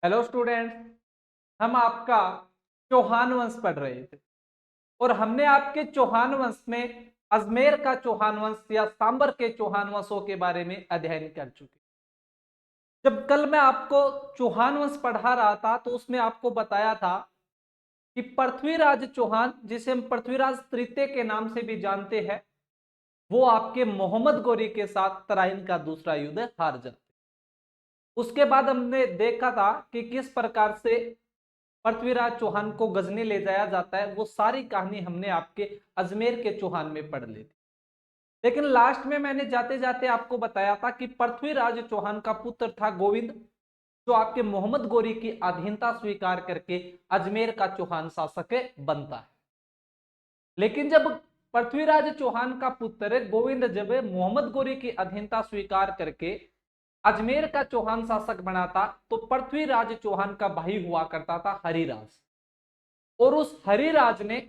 Hello students. हम आपका चौहान वंश पढ़ रहे थे और हमने आपके चौहान वंश में अजमेर का चौहान वंश या सांबर के चौहान वंशों के बारे में अध्ययन कर चुके। जब कल मैं आपको चौहान वंश पढ़ा रहा था तो उसमें आपको बताया था कि पृथ्वीराज चौहान, जिसे हम पृथ्वीराज तृतीय के नाम से भी जानते हैं, वो आपके मोहम्मद गोरी के साथ तराइन का दूसरा युद्ध हार जाते। उसके बाद हमने देखा था कि किस प्रकार से पृथ्वीराज चौहान को गजनी ले जाया जाता है। वो सारी कहानी हमने आपके अजमेर के चौहान में पढ़ ली थी। लेकिन लास्ट में मैंने जाते जाते आपको बताया था कि पृथ्वीराज चौहान का पुत्र था गोविंद, जो आपके मोहम्मद गोरी की अधीनता स्वीकार करके अजमेर का चौहान शासक बनता है। लेकिन जब पृथ्वीराज चौहान का पुत्र गोविंद जब मोहम्मद गोरी की अधीनता स्वीकार करके अजमेर का चौहान शासक बना था, तो पृथ्वीराज चौहान का भाई हुआ करता था हरिराज, और उस हरिराज ने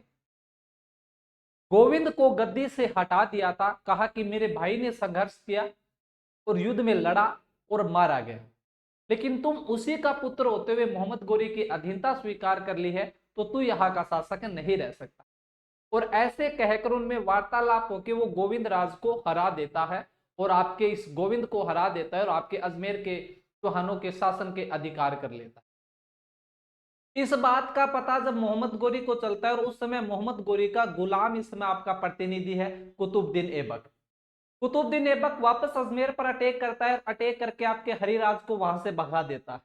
गोविंद को गद्दी से हटा दिया था। कहा कि मेरे भाई ने संघर्ष किया और युद्ध में लड़ा और मारा गया, लेकिन तुम उसी का पुत्र होते हुए मोहम्मद गोरी की अधीनता स्वीकार कर ली है, तो तू यहाँ का शासक नहीं रह सकता। और ऐसे कहकर उनमें वार्तालाप होकर वो गोविंद राज को हरा देता है और आपके इस गोविंद को हरा देता है और आपके अजमेर के चौहानों के शासन के अधिकार कर लेता है। इस बात का पता जब मोहम्मद गोरी को चलता है, और उस समय मोहम्मद गोरी का गुलाम इस समय आपका प्रतिनिधि है कुतुबुद्दीन ऐबक। कुतुबुद्दीन ऐबक वापस अजमेर पर अटैक करता है, अटैक करके आपके हरिराज को वहां से भगा देता है।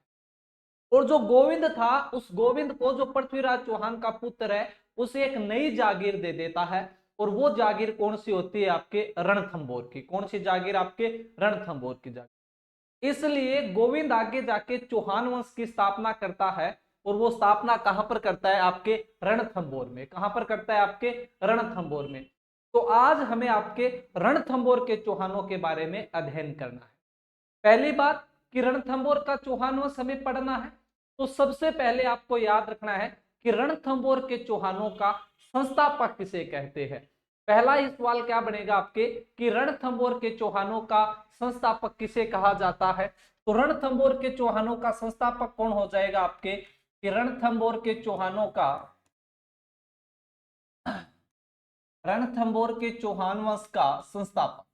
और जो गोविंद था, उस गोविंद को, जो पृथ्वीराज चौहान का पुत्र है, उसे एक नई जागीर दे देता है। और वो जागीर कौन सी होती है? आपके रणथंभौर की। कौन सी जागीर? आपके रणथंभौर की जागीर। इसलिए गोविंद आगे जाके चौहान वंश की स्थापना करता है, और वो स्थापना कहां पर करता है? आपके रणथंभौर में। कहां पर करता है? आपके रणथंभौर में। तो आज हमें आपके रणथंभौर के चौहानों के बारे में अध्ययन करना है। पहली बात कि रणथंभौर का चौहान वंश हमें पढ़ना है, तो सबसे पहले आपको याद रखना है कि रणथंभौर के चौहानों का संस्थापक किसे कहते हैं। पहला ही सवाल क्या बनेगा आपके कि रणथंभौर के चौहानों का संस्थापक किसे कहा जाता है? तो रणथंभौर के चौहानों का संस्थापक कौन हो जाएगा आपके कि रणथंभौर के चौहानों का, रणथंभौर के चौहान वंश का संस्थापक,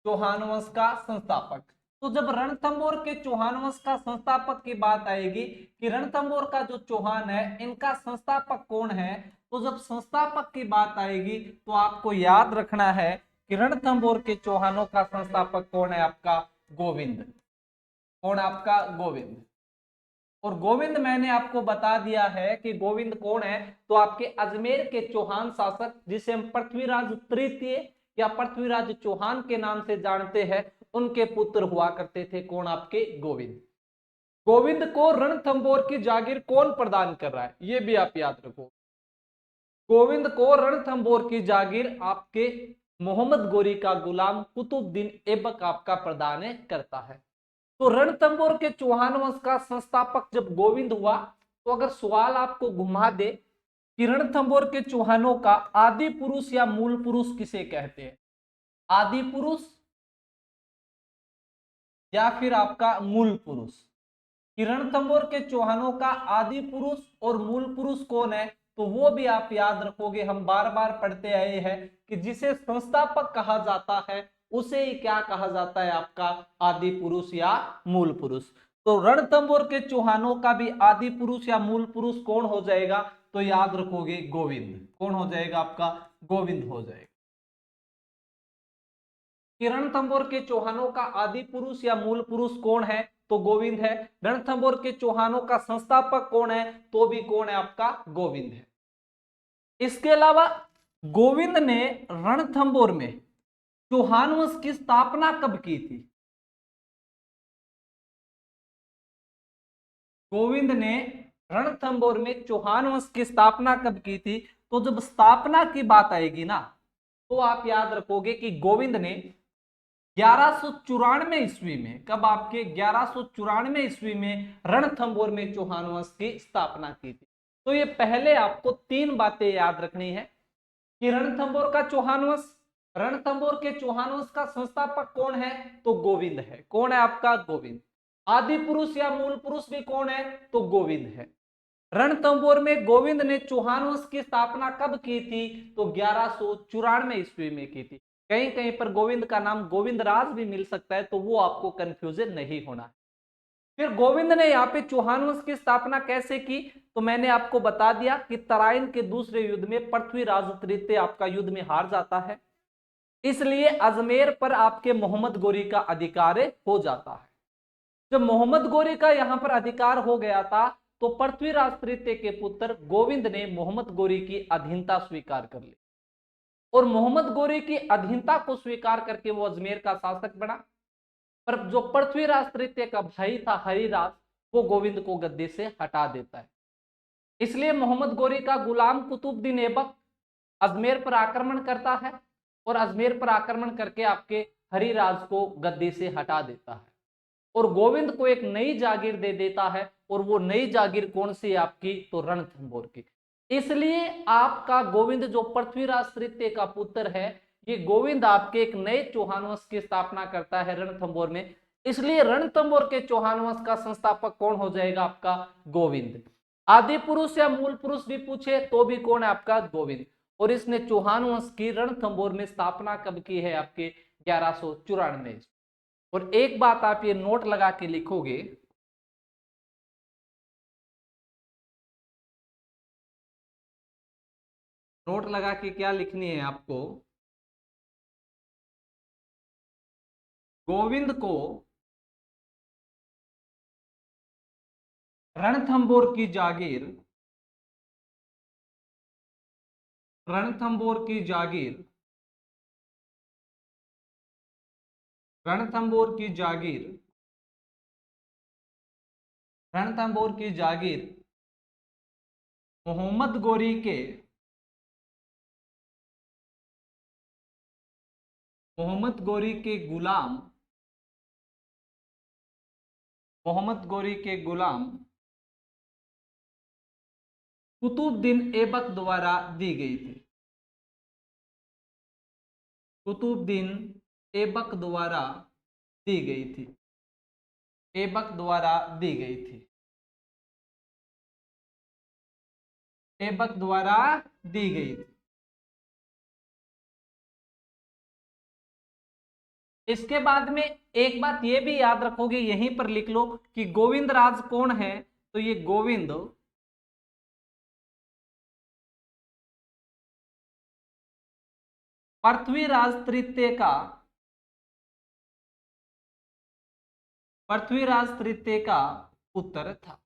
चौहान वंश का संस्थापक। तो जब रणथंभौर के चौहान वंश का संस्थापक की बात आएगी कि रणथंभौर का जो चौहान है, इनका संस्थापक कौन है, तो जब संस्थापक की बात आएगी तो आपको याद रखना है कि रणथंभौर के चौहानों का संस्थापक कौन है? आपका गोविंद। कौन? आपका गोविंद। और गोविंद मैंने आपको बता दिया है कि गोविंद कौन है, तो आपके अजमेर के चौहान शासक, जिसे हम पृथ्वीराज तृतीय या पृथ्वीराज चौहान के नाम से जानते हैं, उनके पुत्र हुआ करते थे। कौन? आपके गोविंद। गोविंद को रणथंभौर की जागीर कौन प्रदान कर रहा है, यह भी आप याद रखो। गोविंद को रणथंभौर की जागीर आपके मोहम्मद गोरी का गुलाम कुतुबुद्दीन ऐबक आपका प्रदान करता है। तो रणथंभौर के चौहान वंश का संस्थापक जब गोविंद हुआ, तो अगर सवाल आपको घुमा दे कि रणथंभौर के चौहानों का आदि पुरुष या मूल पुरुष किसे कहते हैं, आदि पुरुष या फिर आपका मूल पुरुष, कि रणथंभौर के चौहानों का आदि पुरुष और मूल पुरुष कौन है, तो वो भी आप याद रखोगे। हम बार बार पढ़ते आए हैं कि जिसे संस्थापक कहा जाता है उसे ही क्या कहा जाता है? आपका आदि पुरुष या मूल पुरुष। तो रणथंभौर के चौहानों का भी आदि पुरुष या मूल पुरुष कौन हो जाएगा? तो याद रखोगे गोविंद। कौन हो जाएगा? आपका गोविंद हो जाएगा। कि रणथंभौर के चौहानों का आदि पुरुष या मूल पुरुष कौन है? तो गोविंद है। रणथंभौर के चौहानों का संस्थापक कौन है? तो भी कौन है? आपका गोविंद है। इसके अलावा गोविंद ने रणथंभौर में चौहान वंश की स्थापना कब की थी? गोविंद ने रणथंभौर में चौहान वंश की स्थापना कब की थी? तो जब स्थापना की बात आएगी ना, तो आप याद रखोगे कि गोविंद ने 1194 ईस्वी में, कब? आपके 1194 ईस्वी में रणथंभौर में चौहान वंश की स्थापना की थी। तो ये पहले आपको तीन बातें याद रखनी है कि रणथंभौर का चौहान वंश, रणथंभौर के चौहान वंश का संस्थापक कौन है? तो गोविंद है। कौन है? आपका गोविंद। आदि पुरुष या मूल पुरुष भी कौन है, तो गोविंद है। रणथंभौर में गोविंद ने चौहान वंश की स्थापना कब की थी, तो 1194 ईस्वी में की थी। कहीं कहीं पर गोविंद का नाम गोविंद राज भी मिल सकता है, तो वो आपको कंफ्यूजन नहीं होना है। फिर गोविंद ने यहाँ पे चौहान वंश की स्थापना कैसे की, तो मैंने आपको बता दिया कि तराइन के दूसरे युद्ध में पृथ्वीराज तृतीय आपका युद्ध में हार जाता है, इसलिए अजमेर पर आपके मोहम्मद गोरी का अधिकार हो जाता है। जब मोहम्मद गोरी का यहां पर अधिकार हो गया था, तो पृथ्वीराज तृतीय के पुत्र गोविंद ने मोहम्मद गोरी की अधीनता स्वीकार कर ली, और मोहम्मद गोरी की अधीनता को स्वीकार करके वो अजमेर का शासक बना। पर जो पृथ्वीराज तृतीय का भाई था हरिराज, वो गोविंद को गद्दी से हटा देता है। इसलिए मोहम्मद गोरी का गुलाम कुतुबुद्दीन ऐबक अजमेर पर आक्रमण करता है, और अजमेर पर आक्रमण करके आपके हरिराज को गद्दी से हटा देता है, और गोविंद को एक नई जागीर दे देता है। और वो नई जागीर कौन सी है आपकी, तो रणथंभौर की। इसलिए आपका गोविंद जो पृथ्वीराज तृतीय का पुत्र है, ये गोविंद आपके एक नए चौहान वंश की स्थापना करता है रणथंभौर में। इसलिए रणथंभौर के चौहान वंश का संस्थापक कौन हो जाएगा, आपका गोविंद। आदि पुरुष या मूल पुरुष भी पूछे तो भी कौन है, आपका गोविंद। और इसने चौहान वंश की रणथंभौर में स्थापना कब की है, आपके 1194। और एक बात आप ये नोट लगा के लिखोगे, नोट लगा के क्या लिखनी है आपको, गोविंद को रणथंभौर की जागीर, रणथंभौर की जागीर, रणथंभौर की जागीर, रणथंभौर की जागीर मोहम्मद गोरी के, मोहम्मद गोरी के गुलाम, मोहम्मद गोरी के गुलाम कुतुबुद्दीन ऐबक द्वारा दी गई थी। कुतुबुद्दीन ऐबक द्वारा दी गई थी, ऐबक द्वारा दी गई थी, ऐबक द्वारा दी गई थी। इसके बाद में एक बात ये भी याद रखोगे, यहीं पर लिख लो कि गोविंद राज कौन है, तो ये गोविंद पृथ्वीराज तृतीय का, पृथ्वीराज तृतीय का पुत्र था।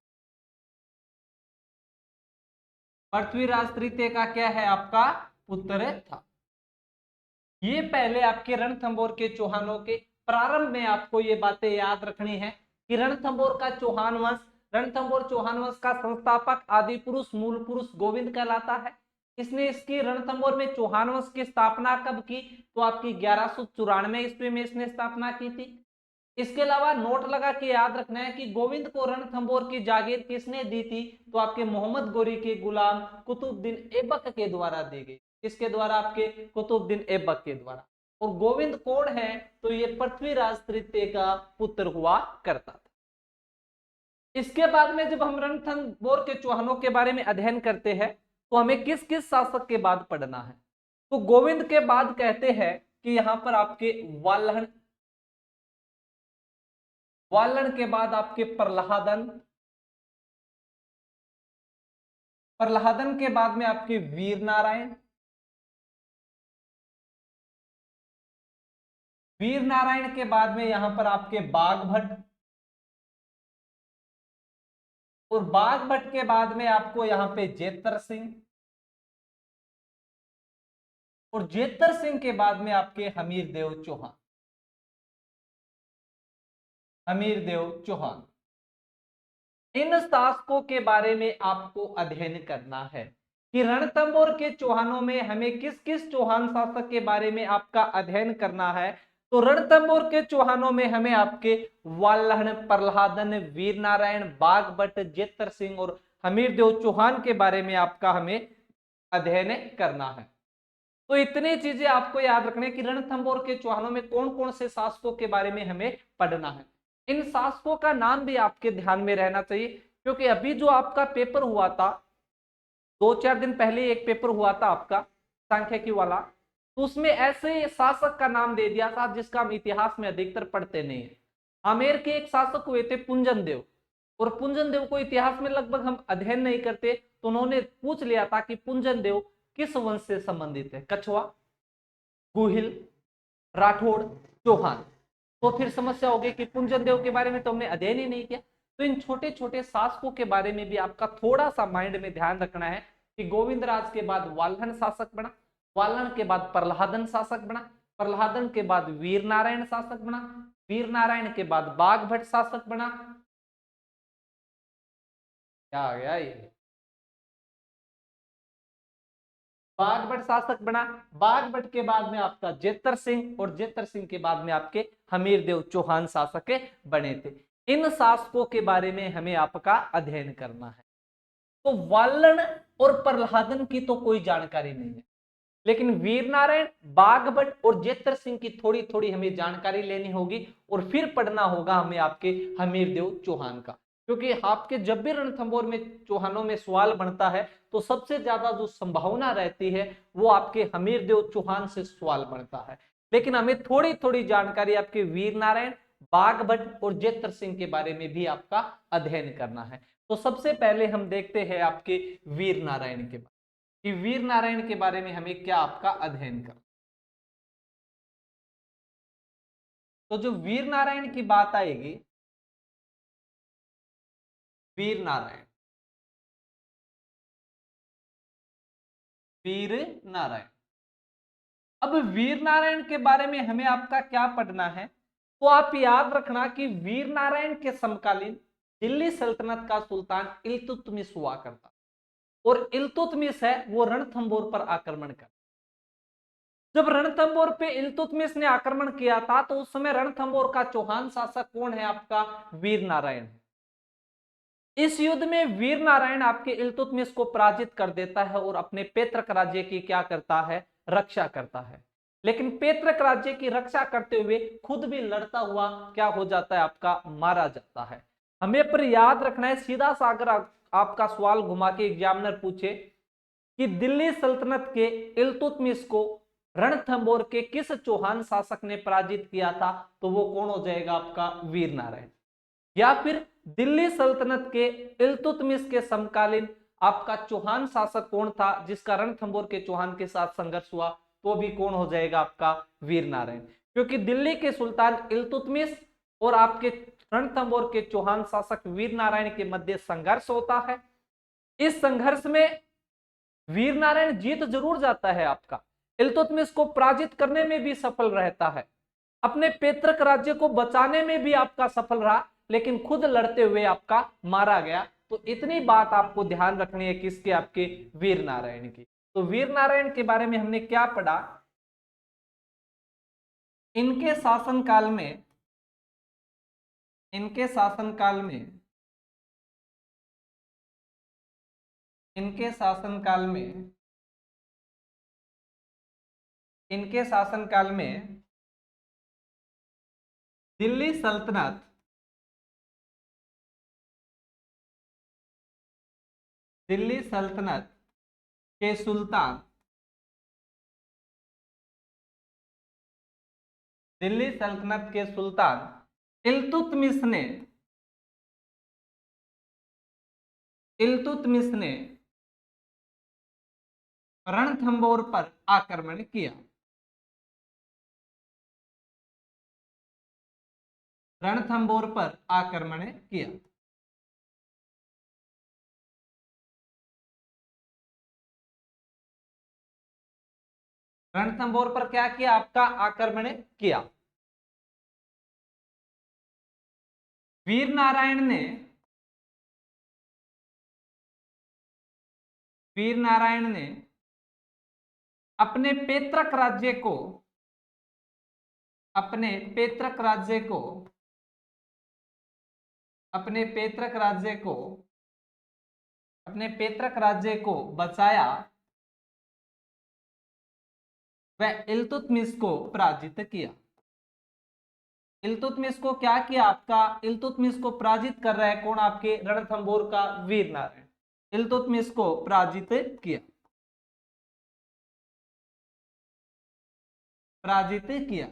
पृथ्वीराज तृतीय का क्या है, आपका पुत्र था। ये पहले आपके रणथंभौर के चौहानों के प्रारंभ में आपको ये बातें याद रखनी है कि रणथंभौर का चौहान वंश, रणथंभौर चौहान वंश का संस्थापक आदि पुरुष मूल पुरुष गोविंद कहलाता है। इसने इसकी रणथंभौर में चौहान वंश की स्थापना कब की, तो आपकी 1194 ईस्वी में इसने स्थापना की थी। इसके अलावा नोट लगा के याद रखना है कि गोविंद को रणथंभौर की जागीर किसने दी थी, तो आपके मोहम्मद गोरी के गुलाम कुतुबुद्दीन ऐबक के द्वारा दी गई। किसके द्वारा, आपके कुतुबुद्दीन ऐबक के द्वारा। और गोविंद कौन है, तो ये पृथ्वीराज तृतीय का पुत्र हुआ करता था। इसके बाद में जब हम रणथंभौर के चौहानों के बारे में अध्ययन करते हैं, तो हमें किस किस शासक के बाद पढ़ना है, तो गोविंद के बाद कहते हैं कि यहां पर आपके वाल्हण, वाल्हण के बाद आपके प्रहलादन, प्रहलादन के बाद में आपके वीर नारायण, वीर नारायण के बाद में यहां पर आपके बाघभट्ट, और बाघभट्ट के बाद में आपको यहां पे जेतर सिंह, और जेतर सिंह के बाद में आपके हमीर देव चौहान, हमीर देव चौहान। इन शासकों के बारे में आपको अध्ययन करना है कि रणथंभौर के चौहानों में हमें किस किस चौहान शासक के बारे में आपका अध्ययन करना है। तो रणथंभौर के चौहानों में हमें आपके वाल्हण, प्रहलादन, वीर नारायण, बाघभट्ट, जेतर सिंह और हमीर देव चौहान के बारे में आपका हमें अध्ययन करना है। तो इतनी चीजें आपको याद रखने की रणथंभौर के चौहानों में कौन कौन से शासकों के बारे में हमें पढ़ना है। इन शासकों का नाम भी आपके ध्यान में रहना चाहिए, क्योंकि अभी जो आपका पेपर हुआ था 2-4 दिन पहले एक पेपर हुआ था आपका सांख्यिकी वाला, तो उसमें ऐसे शासक का नाम दे दिया था जिसका हम इतिहास में अधिकतर पढ़ते नहीं है। आमेर के एक शासक हुए थे पुंजन देव, और पुंजन देव को इतिहास में लगभग हम अध्ययन नहीं करते, तो उन्होंने पूछ लिया था कि पुंजन देव किस वंश से संबंधित है, कछवा, गुहिल, राठौड़, चौहान। तो फिर समस्या होगी कि पुंजन देव के बारे में तो हमने अध्ययन ही नहीं किया। तो इन छोटे छोटे शासकों के बारे में भी आपका थोड़ा सा माइंड में ध्यान रखना है कि गोविंदराज के बाद वाल्हन शासक बना, वाल्हन के बाद प्रहलादन शासक बना, प्रहलादन के बाद वीर नारायण शासक बना, वीर नारायण के बाद बाघभट्ट शासक बना। क्या आ गया ये, बाघभट्ट शासक बना। बाघभट्ट के बाद में आपका जेतर सिंह, और जेतर सिंह के बाद में आपके हमीरदेव चौहान शासक बने थे। इन शासकों के बारे में हमें आपका अध्ययन करना है। तो वाल्हन और प्रहलादन की तो कोई जानकारी नहीं है, लेकिन वीर नारायण, बाघभट्ट और जेतर सिंह की थोड़ी थोड़ी हमें जानकारी लेनी होगी, और फिर पढ़ना होगा हमें आपके हमीरदेव चौहान का। क्योंकि आपके जब भी रणथंभौर में चौहानों में सवाल बनता है तो सबसे ज्यादा जो संभावना रहती है वो आपके हमीरदेव चौहान से सवाल बनता है। लेकिन हमें थोड़ी थोड़ी जानकारी आपके वीर नारायण, बाघभट्ट और जेतर सिंह के बारे में भी आपका अध्ययन करना है। तो सबसे पहले हम देखते हैं आपके वीर नारायण के बारे कि वीर नारायण के बारे में हमें क्या आपका अध्ययन करना। तो जो वीर नारायण की बात आएगी, वीर नारायण, वीर नारायण। अब वीर नारायण के बारे में हमें आपका क्या पढ़ना है, तो आप याद रखना कि वीर नारायण के समकालीन दिल्ली सल्तनत का सुल्तान इल्तुतमिश हुआ करता, और इल्तुतमिश है वो रणथंभौर पर आक्रमण कर। जब रणथंभौर पे इल्तुतमिश ने आक्रमण किया था तो उस समय रणथंभौर का चौहान शासक कौन है, आपका वीर नारायण। इस युद्ध में वीर नारायण आपके इल्तुतमिश को पराजित कर देता है और अपने पैतृक राज्य की क्या करता है, रक्षा करता है। लेकिन पैतृक राज्य की रक्षा करते हुए खुद भी लड़ता हुआ क्या हो जाता है, आपका मारा जाता है। हमें पर याद रखना है, सीधा सा अगर आपका सवाल घुमा के एग्जामिनर पूछे कि दिल्ली सल्तनत के इल्तुतमिश को रणथंभौर के किस चौहान शासक ने पराजित किया था, तो वो कौन हो जाएगा, आपका वीर नारायण। या फिर दिल्ली सल्तनत के इल्तुतमिश के समकालीन आपका चौहान शासक कौन था जिसका रणथंभौर के चौहान के साथ संघर्ष हुआ, तो भी कौन हो जाएगा, आपका वीर नारायण। क्योंकि दिल्ली के सुल्तान इल्तुतमिश और आपके रणथंभौर के चौहान शासक वीर नारायण के मध्य संघर्ष होता है। इस संघर्ष में वीर नारायण जीत जरूर जाता है, आपका इल्तुतमिश को पराजित करने में भी सफल रहता है, अपने पैतृक राज्य को बचाने में भी आपका सफल रहा, लेकिन खुद लड़ते हुए आपका मारा गया। तो इतनी बात आपको ध्यान रखनी है किसके, आपके वीर नारायण की। तो वीर नारायण के बारे में हमने क्या पढ़ा, इनके शासनकाल में, इनके शासनकाल में, इनके शासनकाल में, इनके शासनकाल में दिल्ली सल्तनत, दिल्ली सल्तनत के सुल्तान, दिल्ली सल्तनत के सुल्तान इल्तुतमिश ने, इल्तुतमिश ने रणथंभौर पर आक्रमण किया, रणथंभौर पर आक्रमण किया। रणथंभौर पर क्या किया, आपका आक्रमण किया। वीर नारायण ने, वीर नारायण ने अपने पैतृक राज्य को, अपने पैतृक राज्य को, अपने पैतृक राज्य को, अपने पैतृक राज्य को बचाया, वह इल्तुतमिश को पराजित किया। इल्तुतमिश को क्या किया आपका, इल्तुतमिश को पराजित कर रहा है कौन, आपके रणथंभौर का वीर नारायण इल्तुतमिश को पराजित किया, पराजित किया,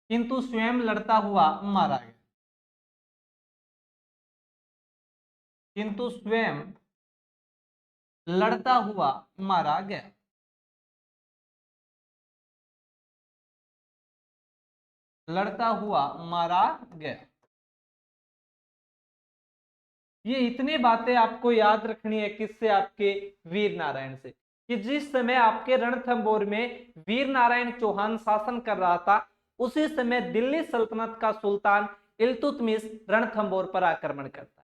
किंतु स्वयं लड़ता हुआ मारा गया, किंतु स्वयं लड़ता हुआ मारा गया। लड़ता हुआ मारा गया। ये इतनी बातें आपको याद रखनी है किससे, आपके वीर नारायण से, कि जिस समय आपके रणथंभौर में वीर नारायण चौहान शासन कर रहा था, उसी समय दिल्ली सल्तनत का सुल्तान इल्तुतमिश रणथंभौर पर आक्रमण करता है।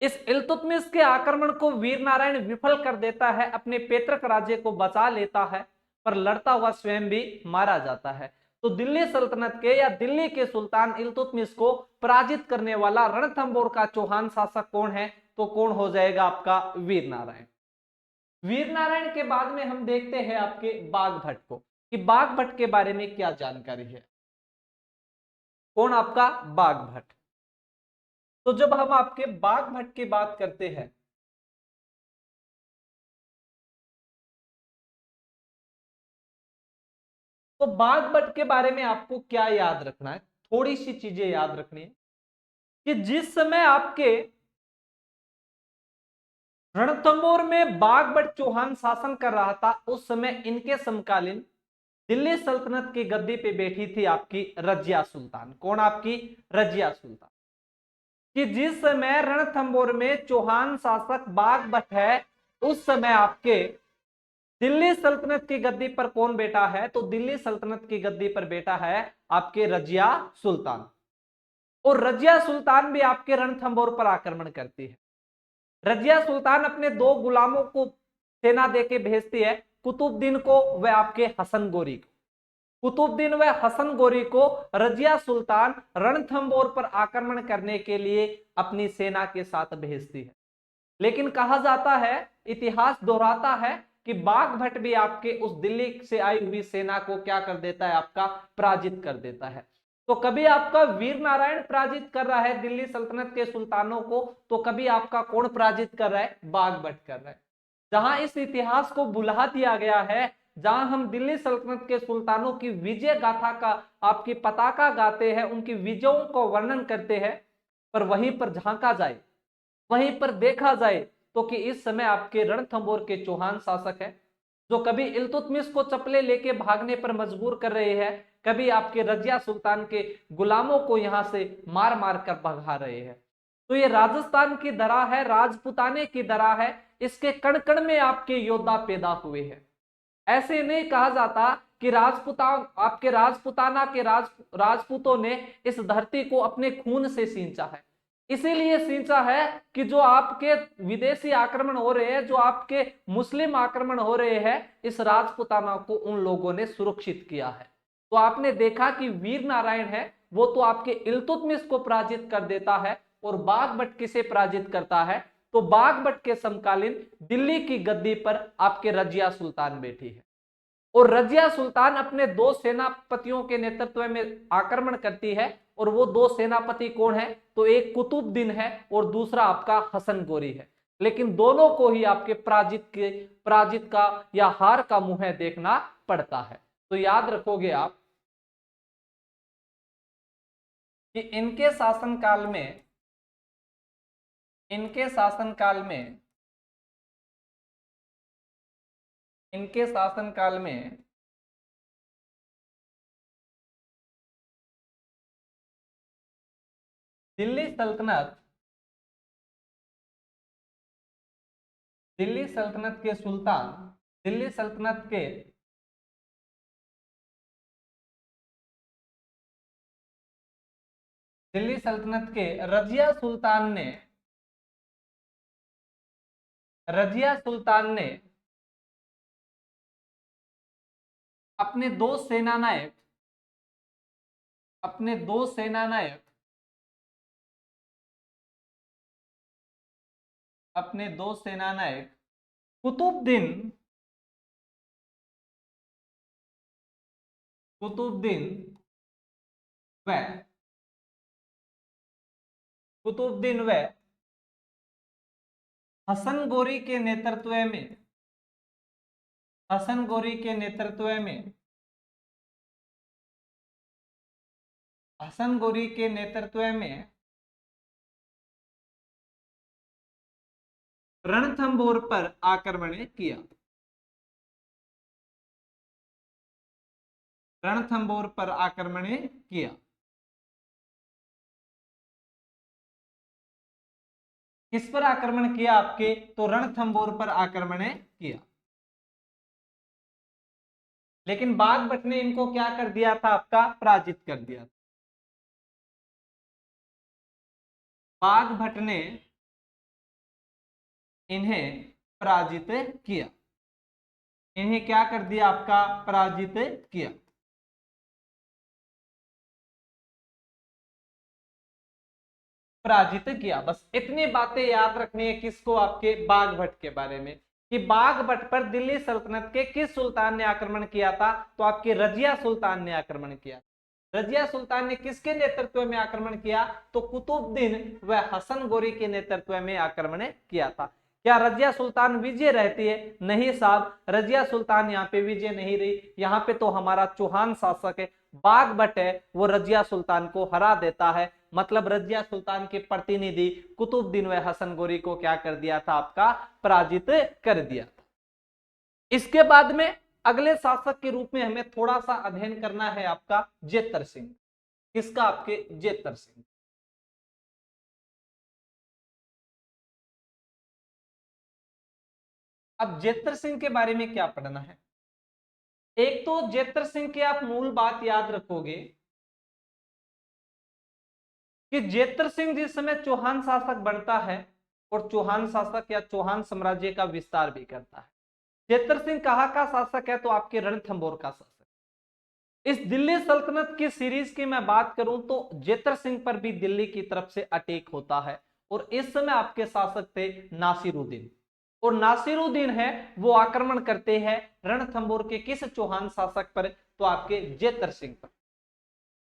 इस इल्तुतमिश के आक्रमण को वीर नारायण विफल कर देता है, अपने पैतृक राज्य को बचा लेता है, पर लड़ता हुआ स्वयं भी मारा जाता है। तो दिल्ली सल्तनत के या दिल्ली के सुल्तान इल्तुतमिश को पराजित करने वाला रणथंभौर का चौहान शासक कौन है, तो कौन हो जाएगा आपका वीर नारायण। वीर नारायण के बाद में हम देखते हैं आपके बाघभट्ट को, कि बाघभट्ट के बारे में क्या जानकारी है। कौन आपका बाघभट्ट। तो जब हम आपके बाघभट्ट की बात करते हैं, तो बाघभट्ट के बारे में आपको क्या याद रखना है, थोड़ी सी चीजें याद रखनी है, कि जिस समय आपके रणथंभौर में बाघभट्ट चौहान शासन कर रहा था, उस समय इनके समकालीन दिल्ली सल्तनत की गद्दी पे बैठी थी आपकी रजिया सुल्तान। कौन, आपकी रजिया सुल्तान। कि जिस समय रणथंभौर में चौहान शासक बाघभट्ट है, उस समय आपके दिल्ली सल्तनत की गद्दी पर कौन बैठा है, तो दिल्ली सल्तनत की गद्दी पर बैठा है आपके रजिया सुल्तान। और रजिया सुल्तान भी आपके रणथंभौर पर आक्रमण करती है। रजिया सुल्तान अपने दो गुलामों को सेना देके भेजती है, कुतुबुद्दीन को व आपके हसन गोरी को। कुतुबुद्दीन व हसन गोरी को रजिया सुल्तान रणथंभौर पर आक्रमण करने के लिए अपनी सेना के साथ भेजती है। लेकिन कहा जाता है, इतिहास दोहराता है, कि बाघभट्ट भी आपके उस दिल्ली से आई हुई सेना को क्या कर देता है, आपका पराजित कर देता है। तो कभी आपका वीर नारायण पराजित कर रहा है दिल्ली सल्तनत के सुल्तानों को, तो कभी आपका कौन पराजित कर रहा है, बाघभट्ट कर रहा है। जहां इस इतिहास को भुला दिया गया है, जहां हम दिल्ली सल्तनत के सुल्तानों की विजय गाथा का आपकी पताका गाते हैं, उनकी विजयों को वर्णन करते हैं, पर वहीं पर झांका जाए, वहीं पर देखा जाए, तो कि इस समय आपके रणथंभौर के चौहान शासक है, जो कभी इल्तुतमिश को चपले लेके भागने पर मजबूर कर रहे हैं, कभी आपके रजिया सुल्तान के गुलामों को यहां से मार मार कर भगा रहे हैं। तो ये राजस्थान की धरा है, राजपुताने की धरा है, इसके कण कण में आपके योद्धा पैदा हुए हैं। ऐसे नहीं कहा जाता कि आपके राजपुताना के राजपूतों ने इस धरती को अपने खून से सींचा है। इसीलिए सींचा है कि जो आपके विदेशी आक्रमण हो रहे हैं, जो आपके मुस्लिम आक्रमण हो रहे हैं, इस राजपुताना को उन लोगों ने सुरक्षित किया है। तो आपने देखा कि वीर नारायण है, वो तो आपके इल्तुतमिश को पराजित कर देता है, और बाघभट्ट किसे पराजित करता है, तो बाघभट्ट के समकालीन दिल्ली की गद्दी पर आपके रजिया सुल्तान बैठी है। और रजिया सुल्तान अपने दो सेनापतियों के नेतृत्व में आक्रमण करती है, और वो दो सेनापति कौन है, तो एक कुतुबुद्दीन है और दूसरा आपका हसन गोरी है। लेकिन दोनों को ही आपके पराजित का या हार का मुंह देखना पड़ता है। तो याद रखोगे आप कि इनके शासनकाल में इनके शासनकाल में दिल्ली सल्तनत दिल्ली सल्तनत के सुल्तान दिल्ली सल्तनत के दिल्ली सल्तनत के रजिया सुल्तान ने अपने दो सेनानायक अपने दो सेनानायक अपने दो सेनानायक कुतुबुद्दीन कुतुबुद्दीन व कुतुबुद्दीन व हसन गोरी के नेतृत्व में, हसन गोरी के नेतृत्व में, हसन गोरी के नेतृत्व में रणथंभौर पर आक्रमण किया, रणथंभौर पर आक्रमण किया। किस पर आक्रमण किया आपके? तो रणथंभौर पर आक्रमण किया। लेकिन बाघ भट्ट ने इनको क्या कर दिया था? आपका पराजित कर दिया। बाघ भट्ट ने इन्हें पराजित किया, इन्हें क्या कर दिया? आपका पराजित किया। पराजित किया। बस इतनी बातें याद रखनी है किसको? आपके बाघ भट्ट के बारे में, कि बाघ भट्ट पर दिल्ली सल्तनत के किस सुल्तान ने आक्रमण किया था? तो आपके रजिया सुल्तान ने आक्रमण किया। रजिया सुल्तान ने किसके नेतृत्व में आक्रमण किया? तो कुतुबुद्दीन व हसन गोरी के नेतृत्व में आक्रमण किया था। क्या रजिया सुल्तान विजय रहती है? नहीं साहब, रजिया सुल्तान यहाँ पे विजय नहीं रही। यहाँ पे तो हमारा चौहान शासक है, बाघ भट्ट है, वो रजिया सुल्तान को हरा देता है। मतलब रजिया सुल्तान के प्रतिनिधि कुतुबुद्दीन व हसन गोरी को क्या कर दिया था? आपका पराजित कर दिया था। इसके बाद में अगले शासक के रूप में हमें थोड़ा सा अध्ययन करना है आपका जेतर सिंह। किसका? आपके जेतर सिंह। अब जेतर सिंह के बारे में क्या पढ़ना है? एक तो जेतर सिंह की आप मूल बात याद रखोगे कि जेतर सिंह जिस समय चौहान शासक बनता है और चौहान शासक या चौहान साम्राज्य का विस्तार भी करता है। जेतर सिंह कहाँ का शासक है? तो आपके रणथंभौर का शासक। इस दिल्ली सल्तनत की सीरीज की मैं बात करूं तो जेतर सिंह पर भी दिल्ली की तरफ से अटैक होता है और इस समय आपके शासक थे नासिरुद्दीन। और नासिरुद्दीन है वो आक्रमण करते हैं रणथंभौर के किस चौहान शासक पर? तो आपके जेतर सिंह पर।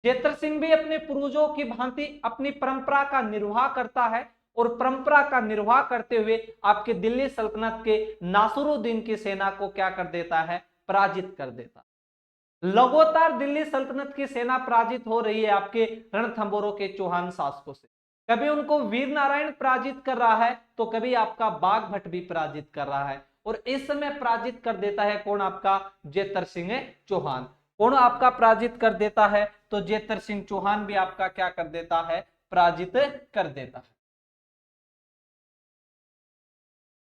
जेतर सिंह भी अपने पूर्वजों की भांति अपनी परंपरा का निर्वाह करता है और परंपरा का निर्वाह करते हुए आपके दिल्ली सल्तनत के नासिरुद्दीन की सेना को क्या कर देता है? पराजित कर देता। लगातार दिल्ली सल्तनत की सेना पराजित हो रही है आपके रणथंभौरों के चौहान शासकों से। कभी उनको वीर नारायण पराजित कर रहा है तो कभी आपका बाघ भट्ट भी पराजित कर रहा है। और इस समय पराजित कर देता है कौन? आपका जेतर सिंह चौहान। कौन आपका पराजित कर देता है? तो जेतर सिंह चौहान भी आपका क्या कर देता है? पराजित कर देता है।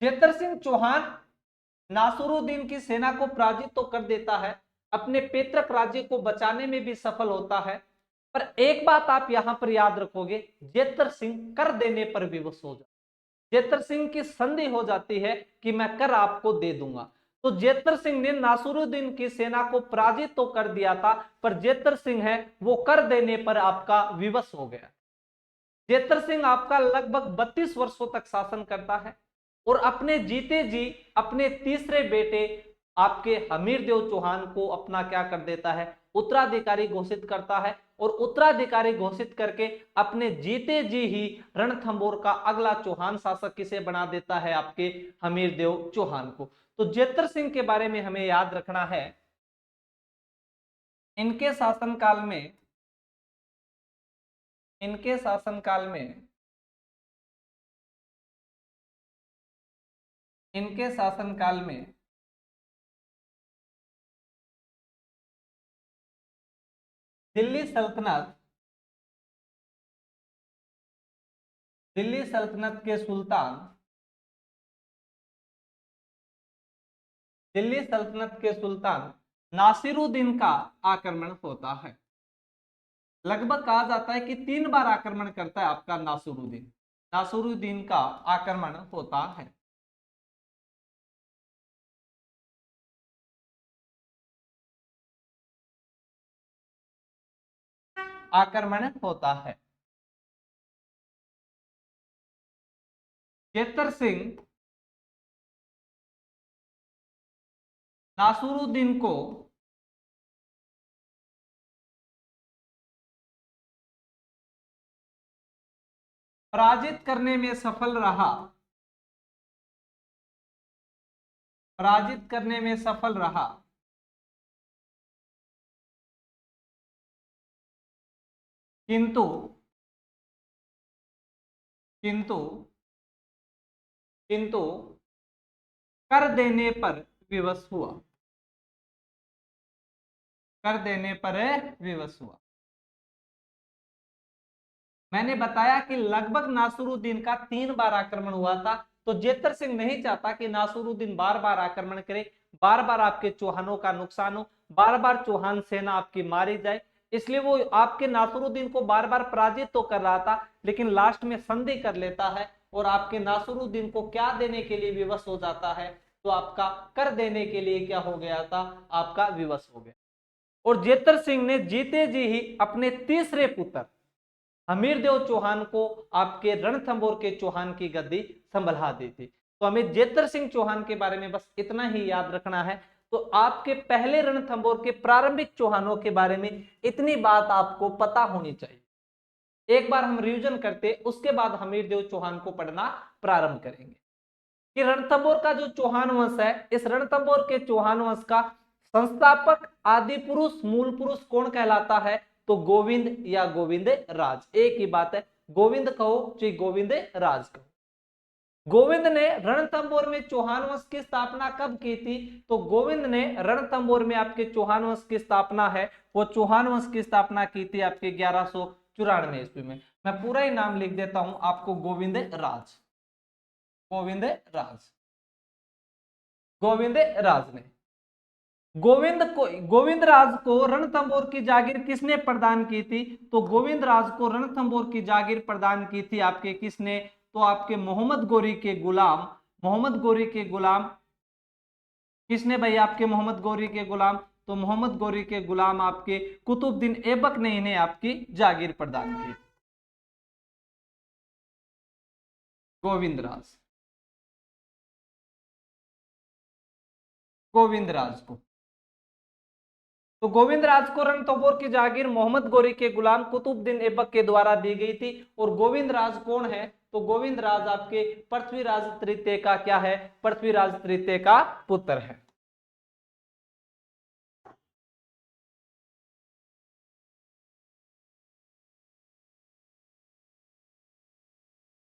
जेतर सिंह चौहान नासिरुद्दीन की सेना को पराजित तो कर देता है, अपने पैतृक राज्य को बचाने में भी सफल होता है। पर एक बात आप यहां पर याद रखोगे, जेतर सिंह कर देने पर विवश हो जाता। जेतर सिंह की संधि हो जाती है कि मैं कर आपको दे दूंगा। तो जेतर सिंह ने नासिरुद्दीन की सेना को पराजित तो कर दिया था, पर जेतर सिंह है वो कर देने पर आपका विवश हो गया। जेतर सिंह आपका लगभग 32 वर्षों तक शासन करता है और अपने जीते जी अपने तीसरे बेटे आपके हमीरदेव चौहान को अपना क्या कर देता है? उत्तराधिकारी घोषित करता है। और उत्तराधिकारी घोषित करके अपने जीते जी ही रणथंभौर का अगला चौहान शासक किसे बना देता है? आपके हमीरदेव चौहान को। तो जेतर सिंह के बारे में हमें याद रखना है, इनके शासनकाल में, इनके शासनकाल में, इनके शासनकाल में दिल्ली सल्तनत, दिल्ली सल्तनत के सुल्तान, दिल्ली सल्तनत के सुल्तान नासिरुद्दीन का आक्रमण होता है। लगभग कहा जाता है कि 3 बार आक्रमण करता है आपका नासिरुद्दीन। नासिरुद्दीन का आक्रमण होता है। आक्रमण होता है। जेतर सिंह नासिरुद्दीन को पराजित करने में सफल रहा, पराजित करने में सफल रहा। किंतु किंतु किंतु कर देने पर विवश हुआ, कर देने पर विवश हुआ। मैंने बताया कि लगभग नासुरुद्दीन का 3 बार आक्रमण हुआ था, तो जेतर सिंह नहीं चाहता कि नासुरुद्दीन बार बार आक्रमण करे, बार बार आपके चौहानों का नुकसान हो, बार बार चौहान सेना आपकी मारी जाए। इसलिए वो आपके नासुरुद्दीन को बार बार पराजित तो कर रहा था, लेकिन लास्ट में संधि कर लेता है और आपके नासुरुद्दीन को क्या देने के लिए विवश हो जाता है, तो आपका कर देने के लिए क्या हो गया था, आपका विवश हो गया। और जेतर सिंह ने जीते जी ही अपने तीसरे पुत्र हमीरदेव चौहान को आपके रणथंभौर के चौहान की गद्दी संभला दी थी। तो हमें जेतर सिंह चौहान के बारे में बस इतना ही याद रखना है। तो आपके पहले रणथंभौर के प्रारंभिक चौहानों के बारे में इतनी बात आपको पता होनी चाहिए। एक बार हम रिवीजन करते, उसके बाद हमीरदेव चौहान को पढ़ना प्रारंभ करेंगे कि रणथंभौर का जो चौहान वंश है, इस रणथंभौर के चौहान वंश का संस्थापक आदि पुरुष मूल पुरुष कौन कहलाता है, तो गोविंद या गोविंद राज। एक ही बात है, गोविंद कहो चाहे गोविंद राज कहो। गोविंद ने रणथंभौर में चौहान वंश की स्थापना कब की थी, तो गोविंद ने रणथंभौर में आपके चौहान वंश की स्थापना है, वो चौहान वंश की स्थापना की थी आपके 1194 ईस्वी में। मैं पूरा ही नाम लिख देता हूं आपको, गोविंद राज, गोविंद राज, गोविंद राज ने गोविंद राज को रणथंभौर की जागीर किसने प्रदान की थी, तो गोविंद राज को रणथंभौर की जागीर प्रदान की थी आपके किसने, तो आपके मोहम्मद गोरी के गुलाम, मोहम्मद गोरी के गुलाम किसने भाई, आपके मोहम्मद गोरी के गुलाम, तो मोहम्मद गोरी के गुलाम आपके कुतुबुद्दीन ऐबक ने इन्हें आपकी जागीर प्रदान की। गोविंद राज, गोविंद राज को, तो गोविंद राज को रणथंभौर की जागीर मोहम्मद गोरी के गुलाम कुतुबुद्दीन ऐबक के द्वारा दी गई थी। और गोविंद राज कौन है, तो गोविंद राज आपके पृथ्वीराज तृतीय का क्या है, पृथ्वीराज तृतीय का पुत्र है।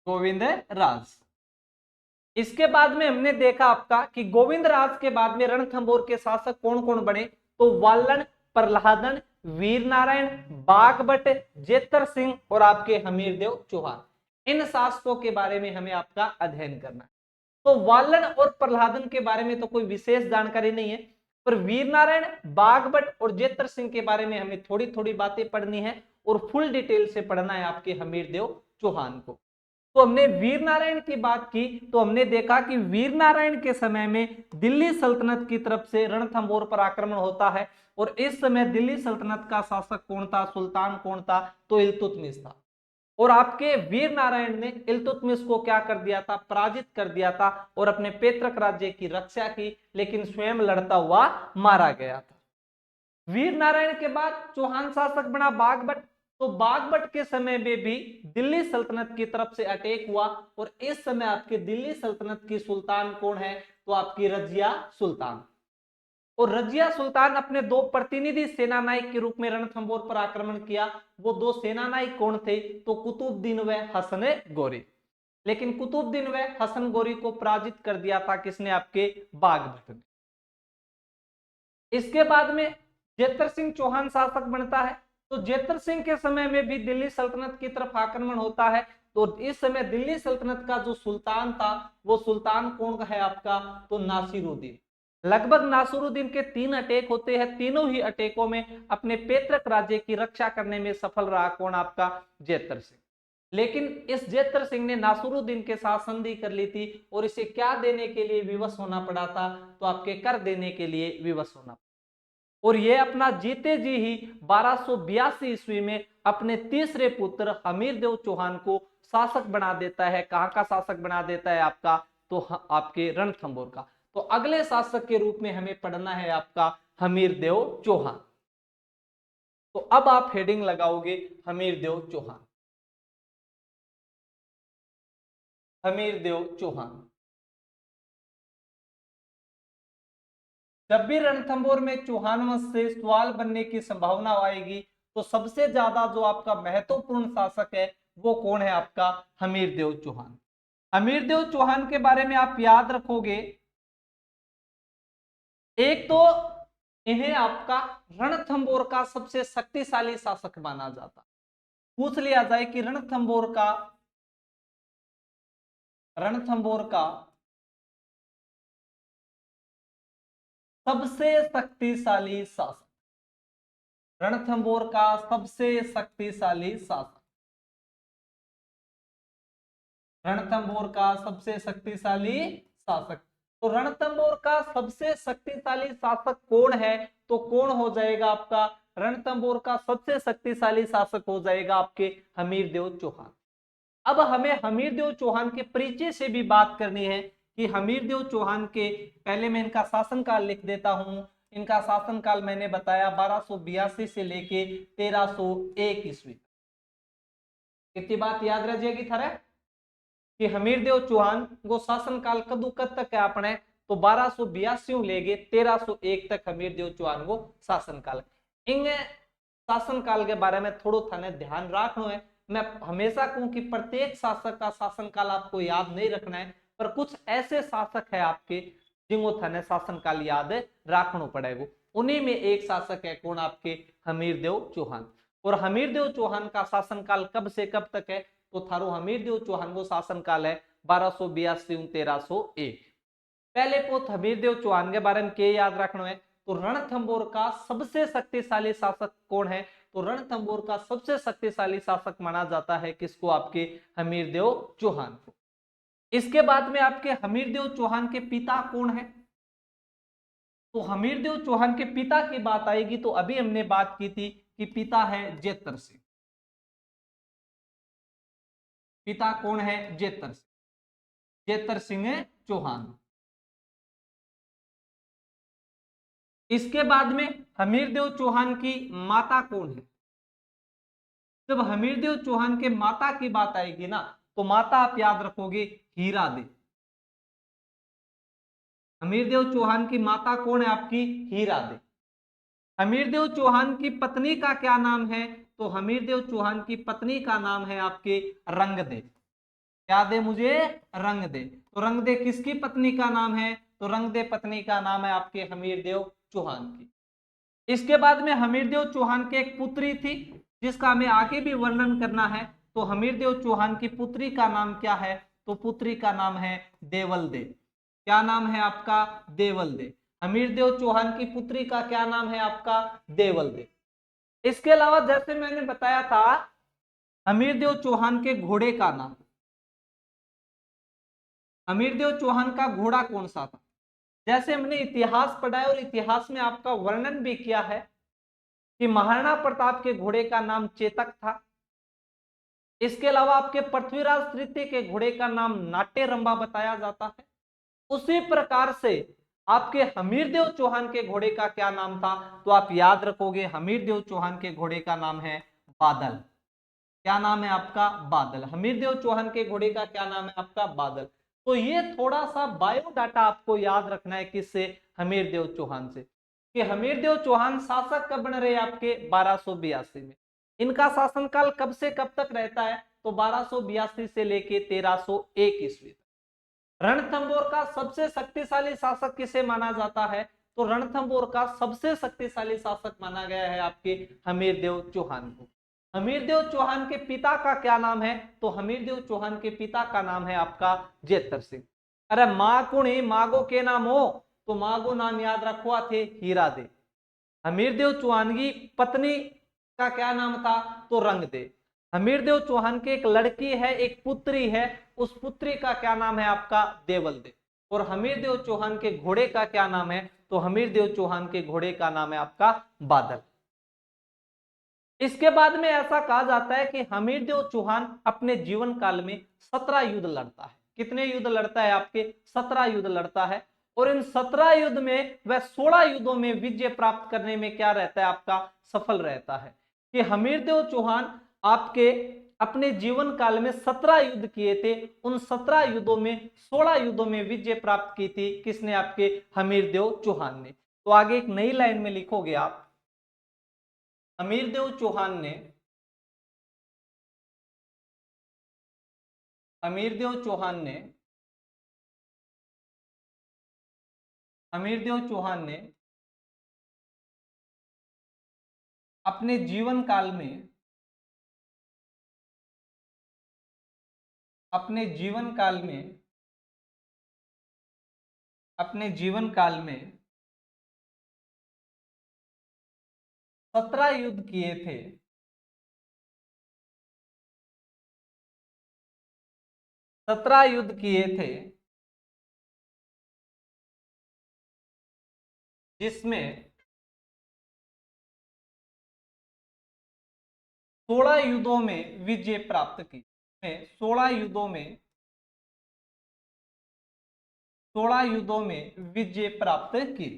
गोविंद राज। इसके बाद में हमने देखा आपका कि गोविंद राज के बाद में रणथंभौर के शासक कौन कौन बने, तो वालन, प्रहलादन, वीर नारायण, बागभट्ट, जेतर सिंह और आपके हमीरदेव चौहान। इन शासकों के बारे में हमें आपका अध्ययन करना है। तो वालन और प्रहलादन के बारे में तो कोई विशेष जानकारी नहीं है, पर वीर नारायण, बागभट्ट और जेतर सिंह के बारे में हमें थोड़ी थोड़ी बातें पढ़नी है और फुल डिटेल से पढ़ना है आपके हमीरदेव चौहान को। तो हमने वीर नारायण की बात की, तो हमने देखा कि वीर नारायण के समय में दिल्ली सल्तनत की तरफ से रणथंभौर पर आक्रमण होता है। और इस समय दिल्ली सल्तनत का शासक कौन था, सुल्तान कौन था, तो इल्तुतमिश था। और आपके वीर नारायण ने इल्तुतमिश को क्या कर दिया था, पराजित कर दिया था और अपने पैतृक राज्य की रक्षा की, लेकिन स्वयं लड़ता हुआ मारा गया था। वीर नारायण के बाद चौहान शासक बना बागभट्ट। तो बागभट्ट के समय में भी दिल्ली सल्तनत की तरफ से अटैक हुआ और इस समय आपके दिल्ली सल्तनत की सुल्तान कौन है, तो आपकी रजिया सुल्तान। और रजिया सुल्तान अपने 2 प्रतिनिधि सेना नायक के रूप में रणथंभौर पर आक्रमण किया। वो 2 सेना नायक कौन थे, तो कुतुबुद्दीन व हसन गोरी। लेकिन कुतुबुद्दीन व हसन गोरी को पराजित कर दिया था किसने, आपके बागभट्ट ने। इसके बाद में जेतर सिंह चौहान शासक बनता है। तो जेतर सिंह के समय में भी दिल्ली सल्तनत की तरफ आक्रमण होता है। तो इस समय दिल्ली सल्तनत का जो सुल्तान था, वो सुल्तान कौन है आपका, तो नासिरुद्दीन। लगभग नासिरुद्दीन के 3 अटैक होते हैं, तीनों ही अटैकों में अपने पैतृक राज्य की रक्षा करने में सफल रहा कौन, आपका जेतर सिंह। लेकिन इस जेतर सिंह ने नासिरुद्दीन के साथ संधि कर ली थी और इसे क्या देने के लिए विवश होना पड़ा था, तो आपके कर देने के लिए विवश होना। और ये अपना जीते जी ही 1282 ईस्वी में अपने तीसरे पुत्र हमीरदेव चौहान को शासक बना देता है। कहां का शासक बना देता है आपका, तो आपके रणथंभौर का। तो अगले शासक के रूप में हमें पढ़ना है आपका हमीरदेव चौहान। तो अब आप हेडिंग लगाओगे हमीरदेव चौहान। हमीरदेव चौहान। जब भी रणथंभौर में चौहान वंश से सवाल बनने की संभावना आएगी तो सबसे ज्यादा जो आपका महत्वपूर्ण शासक है वो कौन है? आपका हमीरदेव चौहान। हमीरदेव चौहान के बारे में आप याद रखोगे, एक तो इन्हें आपका रणथंभौर का सबसे शक्तिशाली शासक माना जाता। पूछ लिया जाए कि रणथंभौर का सबसे शक्तिशाली शासक, रणथंभौर का सबसे शक्तिशाली शासक, रणथंभौर का सबसे शक्तिशाली शासक। तो रणथंभौर का सबसे शक्तिशाली शासक कौन है? तो कौन हो जाएगा आपका रणथंभौर का सबसे शक्तिशाली शासक? हो जाएगा आपके हमीरदेव चौहान। अब हमें हमीरदेव चौहान के परिचय से भी बात करनी है कि हमीरदेव चौहान के, पहले मैं इनका शासनकाल लिख देता हूं। इनका शासनकाल मैंने बताया 1282 से लेके 1301 ईस्वी। कितनी बात याद रह जाएगी थारे कि हमीरदेव चौहान को शासनकाल कदू कद तक है अपने? तो 1282 लेके 1301 तक हमीरदेव चौहान को शासनकाल। इन शासनकाल के बारे में थोड़ा थाने ध्यान रखना है। मैं हमेशा कहूं कि प्रत्येक शासक का शासनकाल आपको याद नहीं रखना है, पर कुछ ऐसे शासक है आपके जिनको थाने शासनकाल याद रखना पड़ेगा। उन्हीं में एक शासक है कौन? आपके हमीरदेव चौहान। और हमीरदेव चौहान का शासनकाल कब से कब तक है? तो थारो हमीरदेव चौहान को शासनकाल है 1282 1301। पहले पोत हमीरदेव चौहान के बारे में क्या याद रखना है? तो रणथंभौर का सबसे शक्तिशाली शासक कौन है? तो रणथंभौर का सबसे शक्तिशाली शासक माना जाता है किसको? आपके हमीरदेव चौहान को। इसके बाद में आपके हमीरदेव चौहान के पिता कौन है? तो हमीरदेव चौहान के पिता की बात आएगी तो अभी हमने बात की थी कि पिता है जेतर सिंह। पिता कौन है? जेतर सिंह, जेतर सिंह चौहान। इसके बाद में हमीरदेव चौहान की माता कौन है? जब हमीरदेव चौहान के माता की बात आएगी ना तो माता आप याद रखोगे हीरा दे। हमीरदेव चौहान की माता कौन है? आपकी हीरा दे। हमीरदेव चौहान की पत्नी का क्या नाम है? तो हमीरदेव चौहान की पत्नी का नाम है आपके रंग दे। क्या दे मुझे? रंग दे। तो रंग दे किसकी पत्नी का नाम है? तो रंग दे पत्नी का नाम है आपके हमीरदेव चौहान की। इसके बाद में हमीरदेव चौहान की एक पुत्री थी जिसका हमें आगे भी वर्णन करना है। तो हमीरदेव चौहान की पुत्री का नाम क्या है? तो पुत्री का नाम है देवल दे। क्या नाम है आपका? देवल दे। हमीरदेव चौहान की पुत्री का क्या नाम है आपका? देवल दे। इसके अलावा जैसे मैंने बताया था हमीरदेव चौहान के घोड़े का नाम, हमीरदेव चौहान का घोड़ा कौन सा था? जैसे हमने इतिहास पढ़ा है और इतिहास में आपका वर्णन भी किया है कि महाराणा प्रताप के घोड़े का नाम चेतक था। इसके अलावा आपके पृथ्वीराज तृतीय के घोड़े का नाम नाट्य रंभा बताया जाता है। उसी प्रकार से आपके हमीरदेव चौहान के घोड़े का क्या नाम था? तो आप याद रखोगे हमीरदेव चौहान के घोड़े का नाम है बादल। क्या नाम है आपका? बादल। हमीरदेव चौहान के घोड़े का क्या नाम है आपका? बादल। तो ये थोड़ा सा बायोडाटा आपको याद रखना है किससे? हमीरदेव चौहान से। कि हमीरदेव चौहान शासक कब बन रहे आपके? 1282 में। इनका शासनकाल कब से कब तक रहता है? तो 1282 से लेके 1301 ईस्वी तक। रणथंभौर का सबसे शक्तिशाली शासक किसे माना जाता है? तो रणथंभौर का सबसे शक्तिशाली शासक माना गया है आपके हमीरदेव चौहान को। हमीरदेव चौहान के पिता का क्या नाम है? तो हमीरदेव चौहान के पिता का नाम है आपका जेतर सिंह। अरे माँ कुणी मागो के नाम हो? तो मागो नाम याद रखवा थे हीरा दे। हमीरदेव चौहान की पत्नी का क्या नाम था? तो रंग दे। हमीरदेव चौहान की एक लड़की है, एक पुत्री है, उस पुत्री का क्या नाम है आपका? देवल दे। और हमीरदेव चौहान के घोड़े का क्या नाम है? तो हमीरदेव चौहान के घोड़े का नाम है आपका बादल। इसके बाद में ऐसा कहा जाता है कि हमीरदेव चौहान अपने जीवन काल में 17 युद्ध लड़ता है। कितने युद्ध लड़ता है? आपके 17 युद्ध लड़ता है। और इन 17 युद्ध में वह 16 युद्धों में विजय प्राप्त करने में क्या रहता है आपका? सफल रहता है। कि हमीरदेव चौहान आपके अपने जीवन काल में 17 युद्ध किए थे। उन 17 युद्धों में 16 युद्धों में विजय प्राप्त की थी किसने? आपके हमीरदेव चौहान ने। तो आगे एक नई लाइन में लिखोगे आप, हमीरदेव चौहान ने, हमीरदेव चौहान ने, हमीरदेव चौहान ने अपने जीवन काल में, अपने जीवन काल में, अपने जीवन काल में 17 युद्ध किए थे। 17 युद्ध किए थे जिसमें 16 युद्धों में विजय प्राप्त की। 16 युद्धों में, 16 युद्धों में विजय प्राप्त की।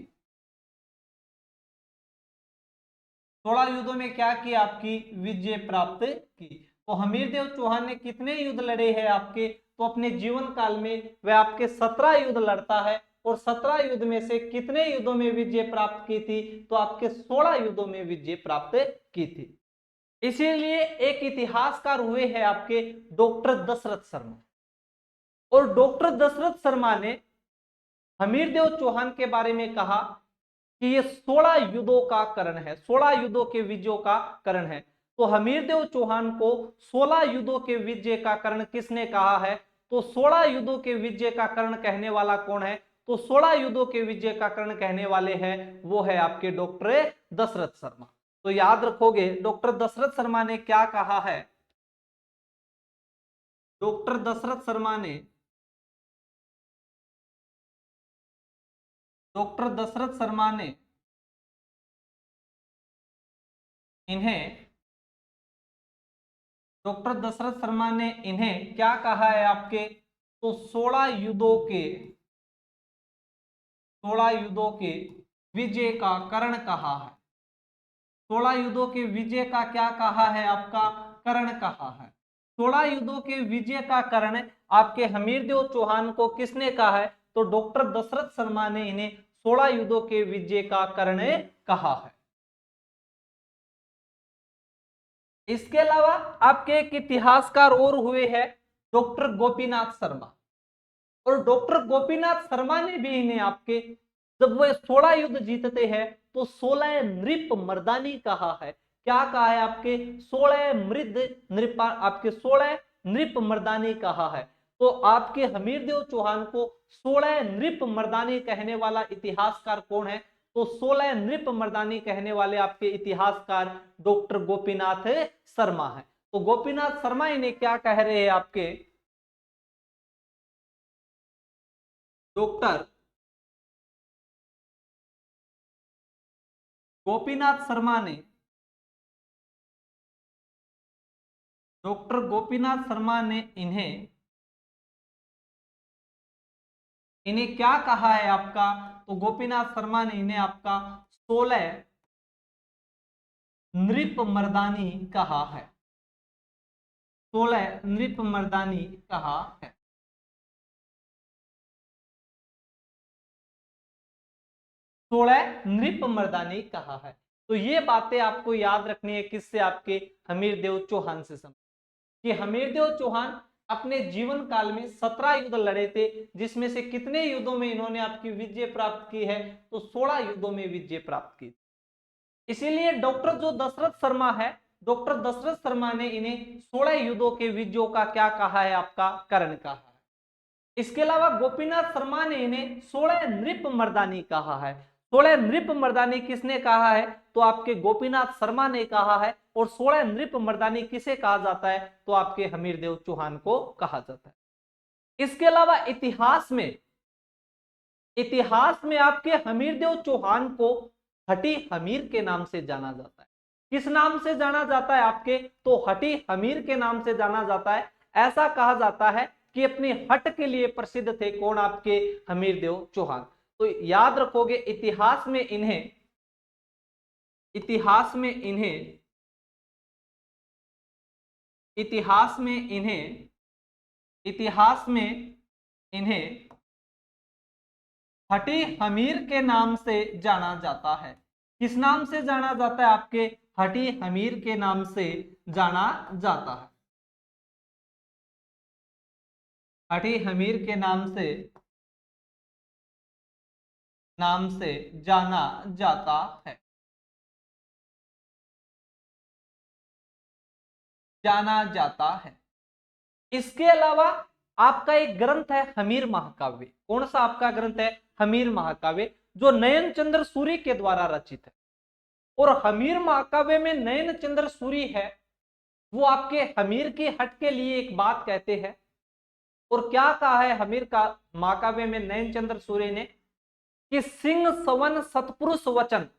16 युद्धों में क्या किया? आपकी विजय प्राप्त की। तो हमीरदेव चौहान ने कितने युद्ध लड़े हैं आपके? तो अपने जीवन काल में वह आपके 17 युद्ध लड़ता है। और 17 युद्ध में से कितने युद्धों में विजय प्राप्त की थी? तो आपके 16 युद्धों में विजय प्राप्त की थी। इसीलिए एक इतिहासकार हुए हैं आपके डॉक्टर दशरथ शर्मा। और डॉक्टर दशरथ शर्मा ने हमीरदेव चौहान के बारे में कहा कि ये 16 युद्धों का कारण है, 16 युद्धों के विजयों का कारण है। तो हमीरदेव चौहान को 16 युद्धों के विजय का कारण किसने कहा है? तो 16 युद्धों के विजय का कारण कहने वाला कौन है? तो 16 युद्धों के विजय का कारण कहने वाले हैं वो है आपके डॉक्टर दशरथ शर्मा। तो याद रखोगे डॉक्टर दशरथ शर्मा ने क्या कहा है? डॉक्टर दशरथ शर्मा ने, डॉक्टर दशरथ शर्मा ने इन्हें, डॉक्टर दशरथ शर्मा ने इन्हें क्या कहा है आपके? तो 16 युद्धों के, 16 युद्धों के विजय का कारण कहा है। 16 युद्धों के विजय का क्या कहा है? आपका कारण कहा है। 16 युद्धों के विजय का कारण आपके हमीरदेव चौहान को किसने कहा है? तो डॉक्टर दशरथ शर्मा ने इन्हें 16 युद्धों के विजय का कारण कहा है। इसके अलावा आपके एक इतिहासकार और हुए हैं डॉक्टर गोपीनाथ शर्मा। और डॉक्टर गोपीनाथ शर्मा ने भी इन्हें आपके, जब वे 16 युद्ध जीतते हैं तो 16 नृप मर्दानी कहा है। क्या कहा है आपके? 16 मृद नृप, आपके 16 नृप मर्दानी कहा है। तो आपके हमीरदेव चौहान को 16 नृप मर्दानी कहने वाला इतिहासकार कौन है? तो 16 नृप मर्दानी कहने वाले आपके इतिहासकार डॉक्टर गोपीनाथ शर्मा है। तो गोपीनाथ शर्मा इन्हें क्या कह रहे हैं आपके? डॉक्टर गोपीनाथ शर्मा ने, डॉक्टर गोपीनाथ शर्मा ने इन्हें, इन्हें क्या कहा है आपका? तो गोपीनाथ शर्मा ने इन्हें आपका 16 नृप मर्दानी कहा है। 16 नृप मर्दानी कहा है। 16 नृप मर्दानी कहा है। तो ये बातें आपको याद रखनी है किससे? आपके हमीरदेव चौहान से। समझ कि हमीरदेव चौहान अपने जीवन काल में 17 युद्ध लड़े थे, जिसमें से कितने युद्धों में इन्होंने आपकी विजय प्राप्त की है? तो 16 युद्धों में विजय प्राप्त की। इसीलिए डॉक्टर जो दशरथ शर्मा है, डॉक्टर दशरथ शर्मा ने इन्हें 16 युद्धों के विजयों का क्या कहा है? आपका कारण कहा है। इसके अलावा गोपीनाथ शर्मा ने इन्हें 16 नृप मर्दानी कहा है। 16 नृप मर्दानी किसने कहा है? तो आपके गोपीनाथ शर्मा ने कहा है। और 16 नृप मर्दानी किसे कहा जाता है? तो आपके हमीरदेव चौहान को कहा जाता है। इसके अलावा इतिहास में, इतिहास में आपके हमीरदेव चौहान को हटी हमीर के नाम से जाना जाता है। किस नाम से जाना जाता है आपके? तो हटी हमीर के नाम से जाना जाता है। ऐसा कहा जाता है कि अपनी हट के लिए प्रसिद्ध थे कौन? आपके हमीरदेव चौहान। तो याद रखोगे इतिहास में इन्हें, इतिहास में इन्हें इतिहास में इन्हें हटी हमीर के नाम से जाना जाता है। किस नाम से जाना जाता है? आपके हटी हमीर के नाम से जाना जाता है। हटी हमीर के नाम से जाना जाता है। जाना जाता है। इसके अलावा आपका एक ग्रंथ है हमीर महाकाव्य। कौन सा आपका ग्रंथ है? हमीर महाकाव्य, जो नयन चंद्र सूरी के द्वारा रचित है। और हमीर महाकाव्य में नयन चंद्र सूरी है, वो आपके हमीर की हट के लिए एक बात कहते हैं। और क्या कहा है हमीर का महाकाव्य में नयन चंद्र सूरी ने? कि सिंह सवन सतपुरुष वचन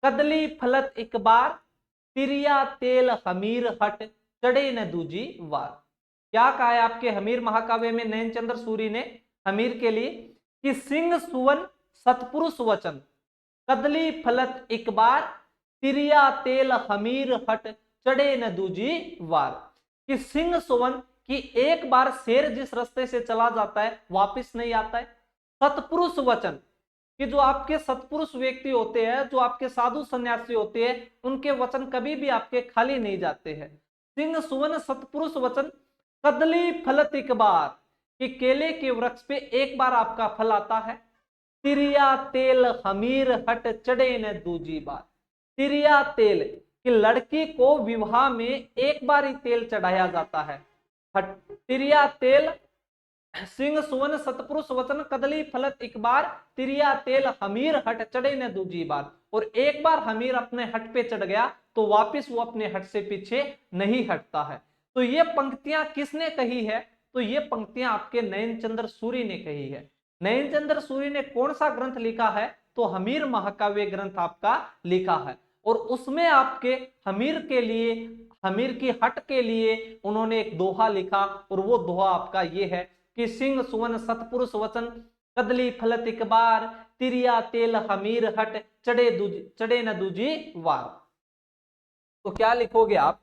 कदली फलत एक बार तिरिया तेल हमीर हट चढ़े न दूजी वार। क्या कहा है आपके हमीर महाकाव्य में नयन चंद्र सूरी ने हमीर के लिए? कि सिंह सुवन सतपुरुष वचन कदली फलत एक बार तिरिया तेल हमीर हट चढ़े न दूजी वार। कि सिंह सुवन कि एक बार शेर जिस रास्ते से चला जाता है वापस नहीं आता है। सतपुरुष वचन कि जो आपके सतपुरुष व्यक्ति होते हैं, जो आपके साधु सन्यासी होते हैं, उनके वचन कभी भी आपके खाली नहीं जाते हैं। सिंह सुवन सतपुरुष वचन कदली फलत एक बार कि केले के वृक्ष पे एक बार आपका फल आता है। तिरिया तेल हमीर हट चढ़े न दूजी बार। तिरिया तेल कि लड़की को विवाह में एक बार ही तेल चढ़ाया जाता है। तिरिया तेल सिंह सुवन सतपुरुष वचन कदली फलत एक बार तिरिया तेल हमीर हट चढ़े न दूजी बार। और एक बार हमीर अपने हट पे चढ़ गया तो वापिस वो अपने हट से पीछे नहीं हटता है। तो ये पंक्तियां किसने कही है? तो ये पंक्तियां आपके नयन चंद्र सूरी ने कही है। नयन चंद्र सूरी ने कौन सा ग्रंथ लिखा है? तो हमीर महाकाव्य ग्रंथ आपका लिखा है। और उसमें आपके हमीर के लिए, हमीर की हट के लिए उन्होंने एक दोहा लिखा। और वो दोहा आपका ये है कि सिंह सुवन सतपुरुष वचन कदली फलत एक बार तिरिया तेल हमीर हट चढ़े न दूजी वार। तो क्या लिखोगे आप?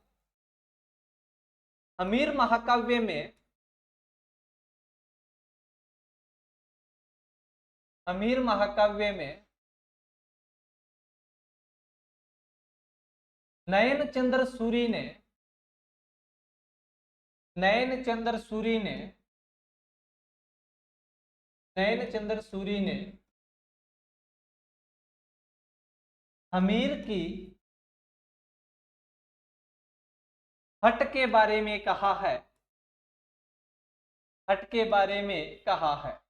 हमीर महाकाव्य में नयन चंद्र सूरी ने हमीर की हट के बारे में कहा है। हट के बारे में कहा है।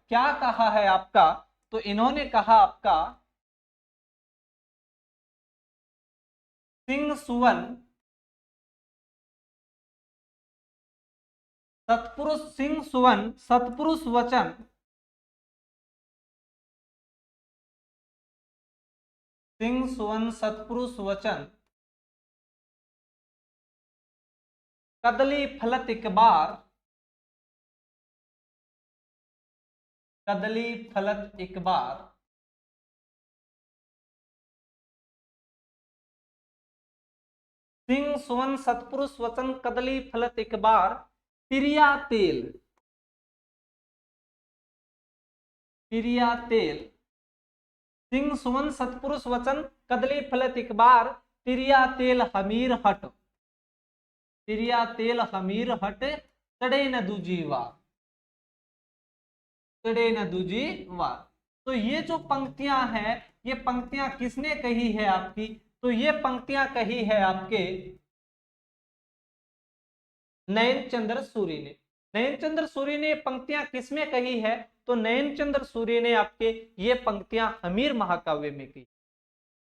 क्या कहा है आपका? तो इन्होंने कहा आपका सिंह सुवन सतपुरुष वचन सिंह सुवन सतपुरुष वचन कदली फलत एक बार सिंह सुवन सतपुरुष वचन कदली फलत एक बार तिरिया तेल सिंह सुवन सतपुरुष वचन कदली फलत एक बार तिरिया तेल हमीर हट चढ़े न दूजी वार। तो ये जो पंक्तियां हैं, ये पंक्तियां किसने कही है आपकी? तो ये पंक्तियां कही है आपके नयन चंद्र सूरी ने। नयन चंद्र सूरी ने पंक्तियां किसमें कही है? तो नयन चंद्र सूरी ने आपके ये पंक्तियां हमीर महाकाव्य में की।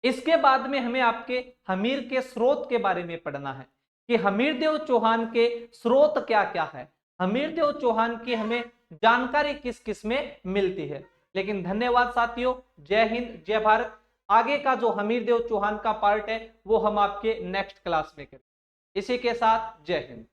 इसके बाद में हमें आपके हमीर के स्रोत के बारे में पढ़ना है कि हमीरदेव चौहान के स्रोत क्या क्या है। हमीरदेव चौहान की हमें जानकारी किस किस में मिलती है। लेकिन धन्यवाद साथियों, जय हिंद, जय भारत। आगे का जो हमीरदेव चौहान का पार्ट है वो हम आपके नेक्स्ट क्लास में करें। इसी के साथ जय हिंद।